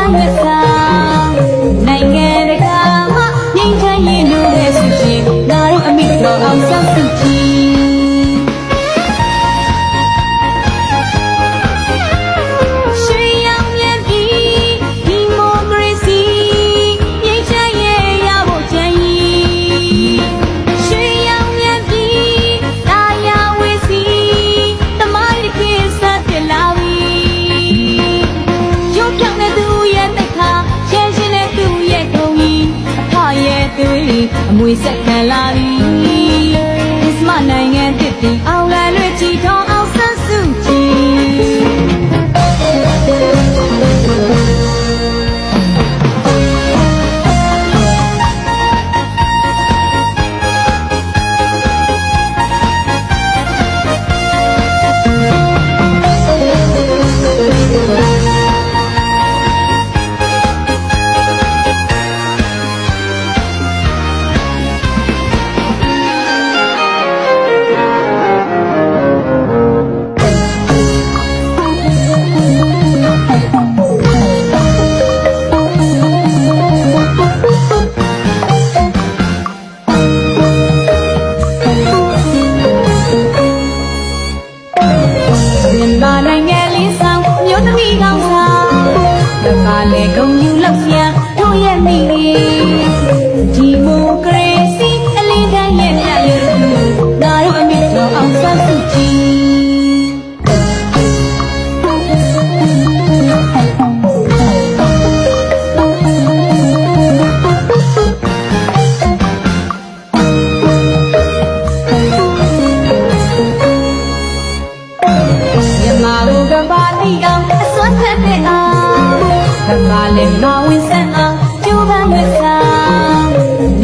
မ်းရစားနိုင်ငံတကာမှာငြိမ်းချမ်းရေးလို့ပဲဆိုရှင်ငါတို့အမိတော်အောင်ဆန်းစုကြည်ရွှေရောင်မြတ်ပြည်ဒီမိုကရေစီငြိမ်းချမ်းရေးရဖို့ကြံရည်ရွှေရောင်မြတ်ပြည်တာယာဝေစီသမိုင်းတစ်ခေတ်ဆက်ပြလာပြီရုပ်ပြောင်းတဲ့သူရဲ့သက်ခါရှင်းရှင်းတဲ့သူရဲ့ဂုဏ်ကြီးအဖရဲ့သွေးအမွေဆက်ခံလာပြီဒီစမနိုင်ငံတစ်တီအောင်လန်လွေချီထောင်းအောင်ဆန်းစုကြည်မြန်မာနိုင်ငံလေးဆောင်မြို့သမီးကောင်းဆောင်တခါလေဂုံယူလောက်စရာတို့ရဲ့မိဒီမိုကရေစီအလင်းတန်းရဲ့ပြရည်ငါတို့အမိတော်အောင်ဆန်းစုကြည်ကဘာတီအောင်အစွမ်းထက်တဲ့အောင်ကဘာလည်းမဝင်ဆန်းအောင်ကျိုးပန်းရစား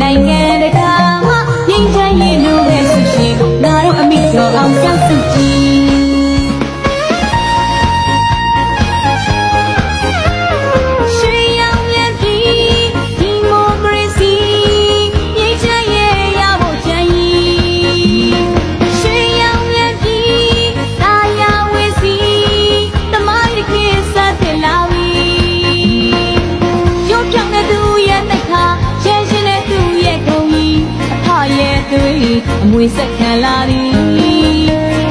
နိုင်ငံတကာမှာငြိမ်းချမ်းရေးလို့ပဲဆိုရှင်ငါတို့အမိတော်အောင်ဆန်းစုကြည်ရွှေရောင်မြတ်ပြည်ဒီမိုကရေစီငြိမ်းချမ်းရေးရဖို့ကြံရည်ရွှေရောင်မြတ်ပြည်တာယာဝေစီသမိုင်းတစ်ခေတ်ဆက်တင်လာပြီရုပ်ပြောင်းတဲ့သူရဲ့သက်ခါရှင်းရှင်းတဲ့သူရဲ့ဂုဏ်ကြီးအဖရဲ့သွေးအမွေဆက်ခံလာပြီ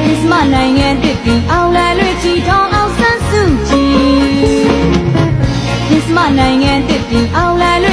ဒီစမနိုင်ငံတစ်တီအောင်လန်လွေချီထောင်းအောင်ဆန်းစုကြည်ဒီစမနိုင်ငံတစ်တီအောင်လန်လွေ